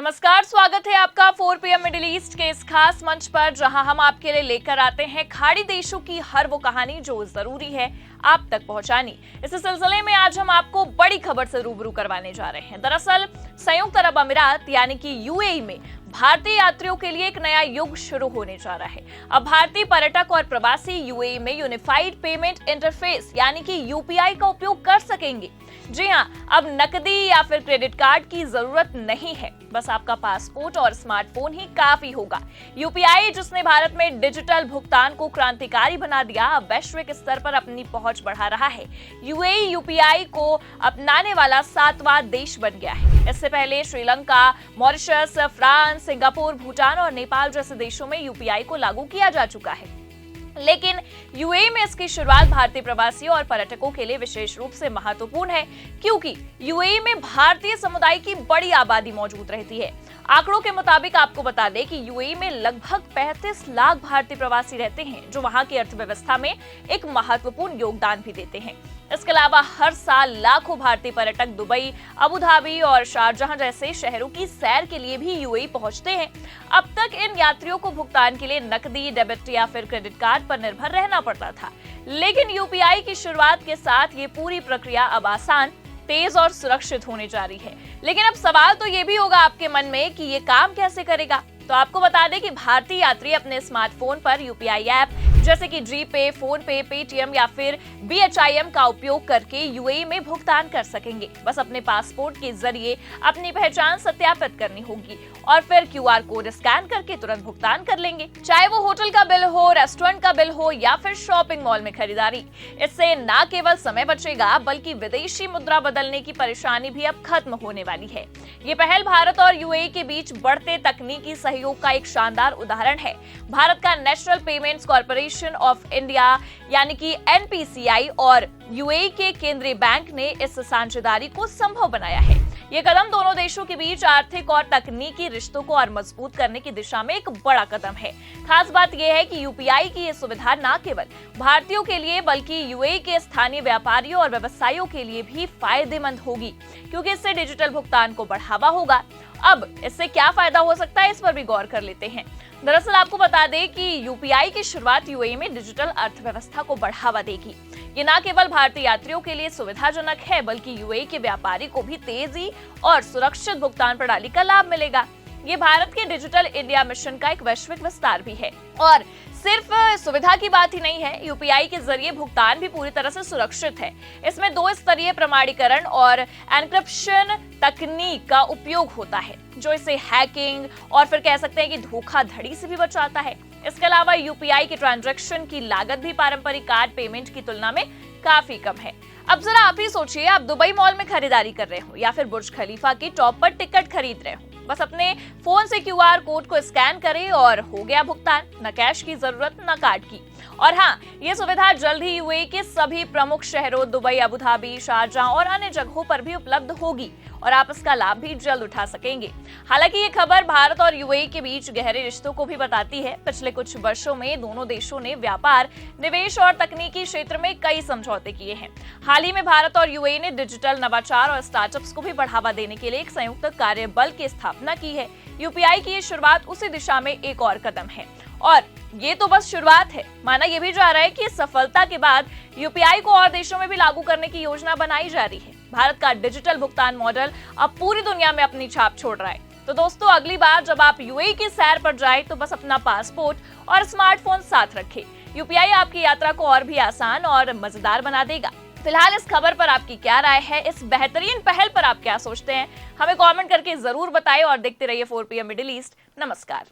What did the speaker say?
नमस्कार, स्वागत है आपका 4 PM मिडिल ईस्ट के इस खास मंच पर, जहां हम आपके लिए लेकर आते हैं खाड़ी देशों की हर वो कहानी जो जरूरी है आप तक पहुंचानी। इस सिलसिले में आज हम आपको बड़ी खबर से रूबरू करवाने जा रहे हैं। दरअसल संयुक्त अरब अमीरात यानी कि यूएई में भारतीय यात्रियों के लिए एक नया युग शुरू होने जा रहा है। अब भारतीय पर्यटक और प्रवासी यूएई में यूनिफाइड पेमेंट इंटरफेस यानी कि यूपीआई का उपयोग कर सकेंगे। जी हां, अब नकदी या फिर क्रेडिट कार्ड की जरूरत नहीं है, बस आपका पासपोर्ट और स्मार्टफोन ही काफी होगा। यूपीआई, जिसने भारत में डिजिटल भुगतान को क्रांतिकारी बना दिया, अब वैश्विक स्तर पर अपनी पहुंच बढ़ा रहा है। यूएई यूपीआई को अपनाने वाला 7वां देश बन गया है। इससे पहले Sri Lanka, Mauritius, France, Singapore, Bhutan और नेपाल जैसे देशों में यूपीआई को लागू किया जा चुका है, लेकिन यूएई में इसकी शुरुआत भारतीय प्रवासियों और पर्यटकों के लिए विशेष रूप से महत्वपूर्ण है, क्योंकि यूएई में भारतीय समुदाय की बड़ी आबादी मौजूद रहती है। आंकड़ों के मुताबिक आपको बता दें कि यूएई में लगभग 35 लाख भारतीय प्रवासी रहते हैं, जो वहां की अर्थव्यवस्था में एक महत्वपूर्ण योगदान भी देते हैं। इसके अलावा हर साल लाखों भारतीय पर्यटक दुबई, अबू धाबी और शारजाह जैसे शहरों की सैर के लिए भी यूएई पहुंचते हैं। अब तक इन यात्रियों को भुगतान के लिए नकदी, डेबिट या फिर क्रेडिट कार्ड पर निर्भर रहना पड़ता था, लेकिन यूपीआई की शुरुआत के साथ ये पूरी प्रक्रिया अब आसान, तेज और सुरक्षित होने जा रही है। लेकिन अब सवाल तो ये भी होगा आपके मन में कि ये काम कैसे करेगा। तो आपको बता दें कि भारतीय यात्री अपने स्मार्टफोन पर यूपीआई ऐप जैसे कि जीपे, फोन पे, पेटीएम या फिर बीएचआईएम का उपयोग करके यूएई में भुगतान कर सकेंगे। बस अपने पासपोर्ट के जरिए अपनी पहचान सत्यापित करनी होगी और फिर क्यूआर कोड स्कैन करके तुरंत भुगतान कर लेंगे, चाहे वो होटल का बिल हो, रेस्टोरेंट का बिल हो या फिर शॉपिंग मॉल में खरीदारी। इससे न केवल समय बचेगा, बल्कि विदेशी मुद्रा बदलने की परेशानी भी अब खत्म होने वाली है। ये पहल भारत और यूएई के बीच बढ़ते तकनीकी सहयोग का एक शानदार उदाहरण है। भारत का national payments corporation of India यानी कि एनपीसीआई और यूएई के केंद्रीय बैंक ने इस साझेदारी को संभव बनाया है। ये कदम दोनों देशों के बीच आर्थिक और तकनीकी रिश्तों को और मजबूत करने की दिशा में एक बड़ा कदम है। खास बात यह है कि यूपीआई की ये सुविधा न केवल भारतीयों के लिए बल्कि यूएई के स्थानीय व्यापारियों और व्यवसायियों के लिए भी फायदेमंद होगी, क्योंकि इससे डिजिटल भुगतान को बढ़ावा होगा। अब इससे क्या फायदा हो सकता है, इस पर भी गौर कर लेते हैं। दरअसल आपको बता दें कि यूपीआई की शुरुआत यूएई में डिजिटल अर्थव्यवस्था को बढ़ावा देगी। ये न केवल भारतीय यात्रियों के लिए सुविधाजनक है, बल्कि यूएई के व्यापारी को भी तेजी और सुरक्षित भुगतान प्रणाली का लाभ मिलेगा। ये भारत के डिजिटल इंडिया मिशन का एक वैश्विक विस्तार भी है। और सिर्फ सुविधा की बात ही नहीं है, यूपीआई के जरिए भुगतान भी पूरी तरह से सुरक्षित है। इसमें 2 स्तरीय प्रमाणीकरण और एन्क्रिप्शन तकनीक का उपयोग होता है, जो इसे हैकिंग और फिर कह सकते हैं कि धोखाधड़ी से भी बचाता है। इसके अलावा यूपीआई के ट्रांजैक्शन की लागत भी पारंपरिक कार्ड पेमेंट की तुलना में काफी कम है। अब जरा आप ही सोचिए, आप दुबई मॉल में खरीदारी कर रहे हो या फिर बुर्ज खलीफा के टॉप पर टिकट खरीद रहे हो। बस अपने फोन से क्यूआर कोड को स्कैन करें और हो गया भुगतान। न कैश की जरूरत, न कार्ड की। और हाँ, ये सुविधा जल्द ही यूएई के सभी प्रमुख शहरों दुबई, अबू धाबी, शारजाह और अन्य जगहों पर भी उपलब्ध होगी और आप इसका लाभ भी जल्द उठा सकेंगे। हालांकि ये खबर भारत और यूएई के बीच गहरे रिश्तों को भी बताती है। पिछले कुछ वर्षों में दोनों देशों ने व्यापार, निवेश और तकनीकी क्षेत्र में कई समझौते किए हैं। हाल ही में भारत और यूएई ने डिजिटल नवाचार और स्टार्टअप्स को भी बढ़ावा देने के लिए एक संयुक्त कार्यबल की स्थापना की है। यूपीआई की ये शुरुआत उसी दिशा में एक और कदम है, और ये तो बस शुरुआत है। माना यह भी जा रहा है कि सफलता के बाद यूपीआई को और देशों में भी लागू करने की योजना बनाई जा रही है। भारत का डिजिटल भुगतान मॉडल अब पूरी दुनिया में अपनी छाप छोड़ रहा है। तो दोस्तों, अगली बार जब आप यूएई की सैर पर जाए तो बस अपना पासपोर्ट और स्मार्टफोन साथ रखें। यूपीआई आपकी यात्रा को और भी आसान और मजेदार बना देगा। फिलहाल इस खबर पर आपकी क्या राय है, इस बेहतरीन पहल पर आप क्या सोचते हैं, हमें कमेंट करके जरूर बताएं और देखते रहिए 4 PM मिडिल ईस्ट। नमस्कार।